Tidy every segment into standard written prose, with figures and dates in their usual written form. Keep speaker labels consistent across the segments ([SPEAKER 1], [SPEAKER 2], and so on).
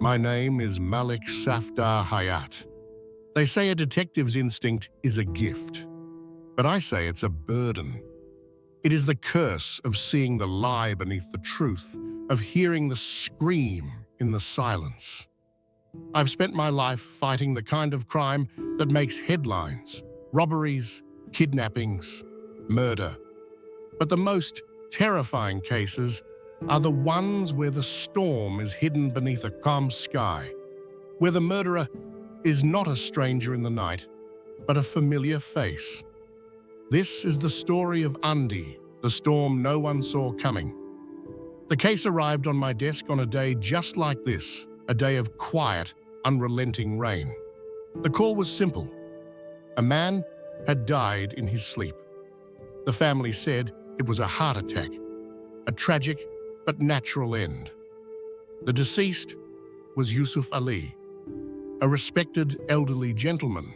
[SPEAKER 1] My name is Malik Safdar Hayat. They say a detective's instinct is a gift, but I say it's a burden. It is the curse of seeing the lie beneath the truth, of hearing the scream in the silence. I've spent my life fighting the kind of crime that makes headlines: robberies, kidnappings, murder. But the most terrifying cases are the ones where the storm is hidden beneath a calm sky, where the murderer is not a stranger in the night, but a familiar face. This is the story of Undi, the storm no one saw coming. The case arrived on my desk on a day just like this, a day of quiet, unrelenting rain. The call was simple. A man had died in his sleep. The family said it was a heart attack, a tragic but natural end. The deceased was Yusuf Ali, a respected elderly gentleman.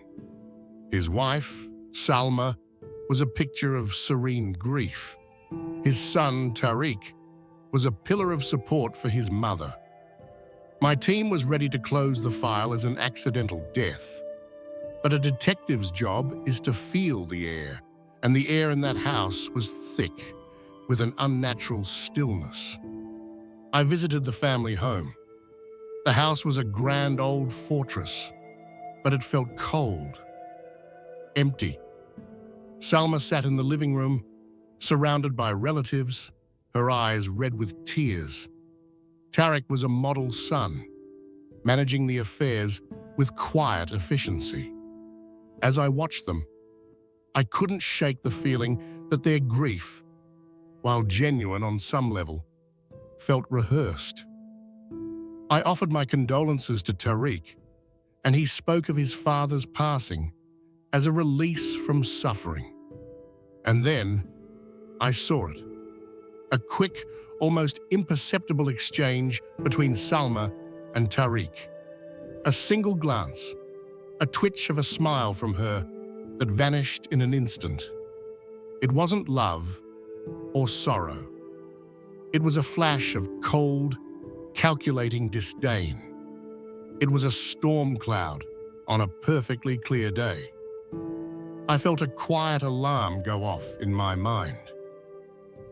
[SPEAKER 1] His wife, Salma, was a picture of serene grief. His son, Tariq, was a pillar of support for his mother. My team was ready to close the file as an accidental death. But a detective's job is to feel the air, and the air in that house was thick, with an unnatural stillness. I visited the family home. The house was a grand old fortress, but it felt cold, empty. Salma sat in the living room, surrounded by relatives, her eyes red with tears. Tariq was a model son, managing the affairs with quiet efficiency. As I watched them, I couldn't shake the feeling that their grief, while genuine on some level, felt rehearsed. I offered my condolences to Tariq, and he spoke of his father's passing as a release from suffering. And then I saw it. A quick, almost imperceptible exchange between Salma and Tariq. A single glance, a twitch of a smile from her that vanished in an instant. It wasn't love or sorrow. It was a flash of cold, calculating disdain. It was a storm cloud on a perfectly clear day. I felt a quiet alarm go off in my mind.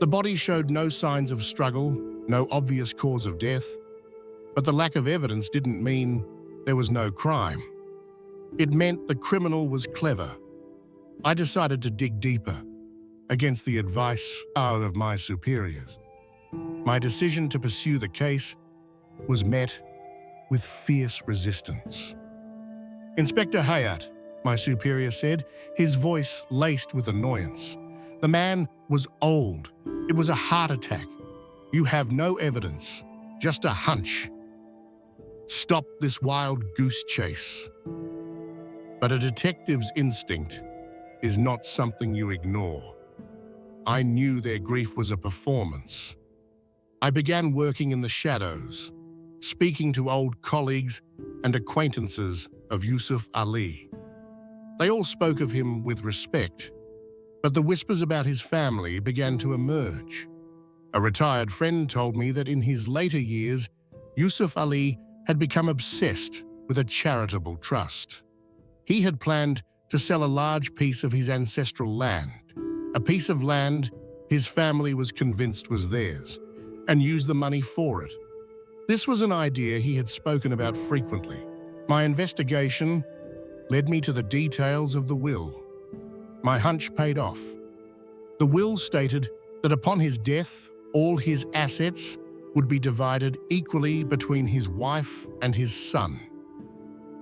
[SPEAKER 1] The body showed no signs of struggle, no obvious cause of death, but the lack of evidence didn't mean there was no crime. It meant the criminal was clever. I decided to dig deeper, against the advice of my superiors. My decision to pursue the case was met with fierce resistance. "Inspector Hayat," my superior said, his voice laced with annoyance. "The man was old. It was a heart attack. You have no evidence, just a hunch. Stop this wild goose chase." But a detective's instinct is not something you ignore. I knew their grief was a performance. I began working in the shadows, speaking to old colleagues and acquaintances of Yusuf Ali. They all spoke of him with respect, but the whispers about his family began to emerge. A retired friend told me that in his later years, Yusuf Ali had become obsessed with a charitable trust. He had planned to sell a large piece of his ancestral land, a piece of land his family was convinced was theirs, and use the money for it. This was an idea he had spoken about frequently. My investigation led me to the details of the will. My hunch paid off. The will stated that upon his death, all his assets would be divided equally between his wife and his son.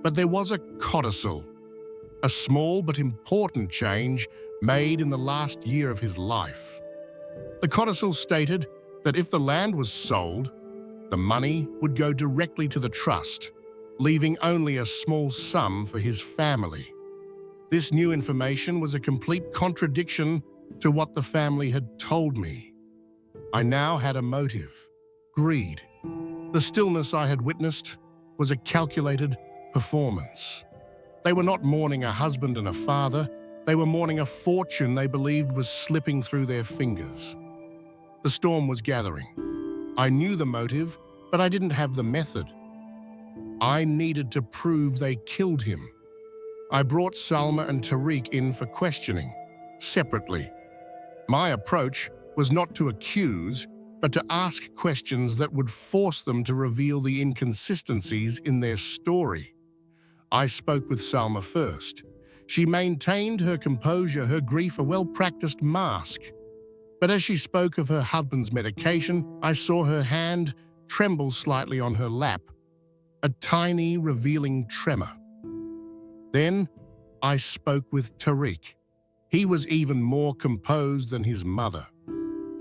[SPEAKER 1] But there was a codicil, a small but important change made in the last year of his life. The codicil stated that if the land was sold, the money would go directly to the trust, leaving only a small sum for his family. This new information was a complete contradiction to what the family had told me. I now had a motive: greed. The stillness I had witnessed was a calculated performance. They were not mourning a husband and a father, they were mourning a fortune they believed was slipping through their fingers. The storm was gathering. I knew the motive, but I didn't have the method. I needed to prove they killed him. I brought Salma and Tariq in for questioning, separately. My approach was not to accuse, but to ask questions that would force them to reveal the inconsistencies in their story. I spoke with Salma first. She maintained her composure, her grief a well-practiced mask. But as she spoke of her husband's medication, I saw her hand tremble slightly on her lap, a tiny, revealing tremor. Then I spoke with Tariq. He was even more composed than his mother.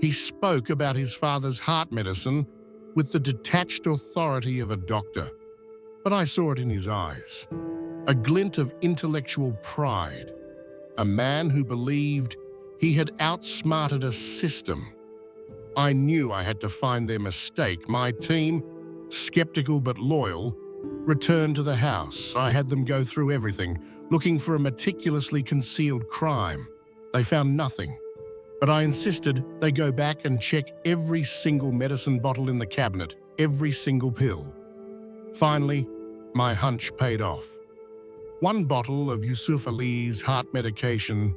[SPEAKER 1] He spoke about his father's heart medicine with the detached authority of a doctor, but I saw it in his eyes. A glint of intellectual pride. A man who believed he had outsmarted a system. I knew I had to find their mistake. My team, skeptical but loyal, returned to the house. I had them go through everything, looking for a meticulously concealed crime. They found nothing, but I insisted they go back and check every single medicine bottle in the cabinet, every single pill. Finally, my hunch paid off. One bottle of Yusuf Ali's heart medication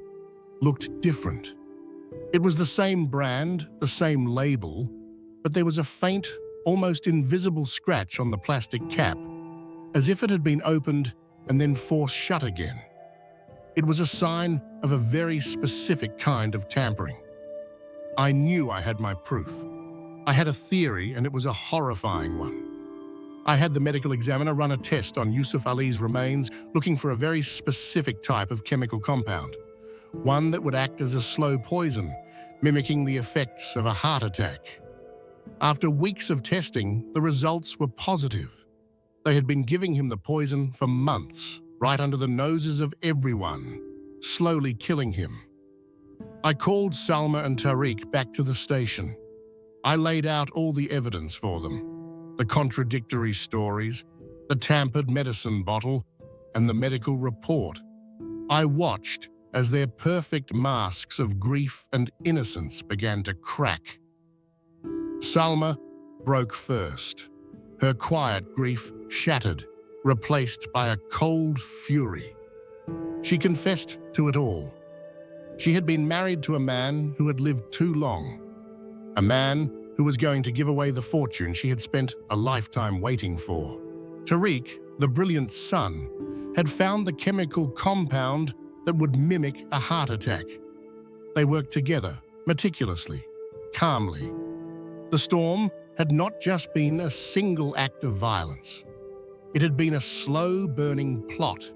[SPEAKER 1] looked different. It was the same brand, the same label, but there was a faint, almost invisible scratch on the plastic cap, as if it had been opened and then forced shut again. It was a sign of a very specific kind of tampering. I knew I had my proof. I had a theory, and it was a horrifying one. I had the medical examiner run a test on Yusuf Ali's remains, looking for a very specific type of chemical compound, one that would act as a slow poison, mimicking the effects of a heart attack. After weeks of testing, the results were positive. They had been giving him the poison for months, right under the noses of everyone, slowly killing him. I called Salma and Tariq back to the station. I laid out all the evidence for them. The contradictory stories, the tampered medicine bottle, and the medical report. I watched as their perfect masks of grief and innocence began to crack. Salma broke first. Her quiet grief shattered, replaced by a cold fury. She confessed to it all. She had been married to a man who had lived too long, a man who was going to give away the fortune she had spent a lifetime waiting for. Tariq, the brilliant son, had found the chemical compound that would mimic a heart attack. They worked together, meticulously, calmly. The storm had not just been a single act of violence. It had been a slow-burning plot,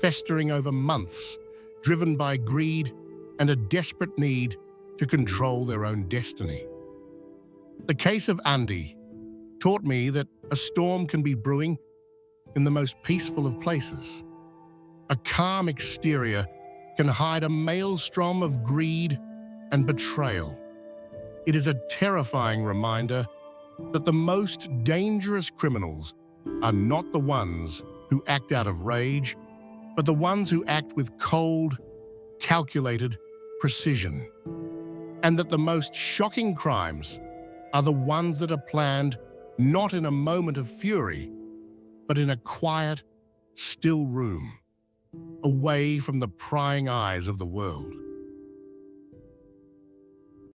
[SPEAKER 1] festering over months, driven by greed and a desperate need to control their own destiny. The case of Andy taught me that a storm can be brewing in the most peaceful of places. A calm exterior can hide a maelstrom of greed and betrayal. It is a terrifying reminder that the most dangerous criminals are not the ones who act out of rage, but the ones who act with cold, calculated precision. And that the most shocking crimes are the ones that are planned not in a moment of fury, but in a quiet, still room, away from the prying eyes of the world.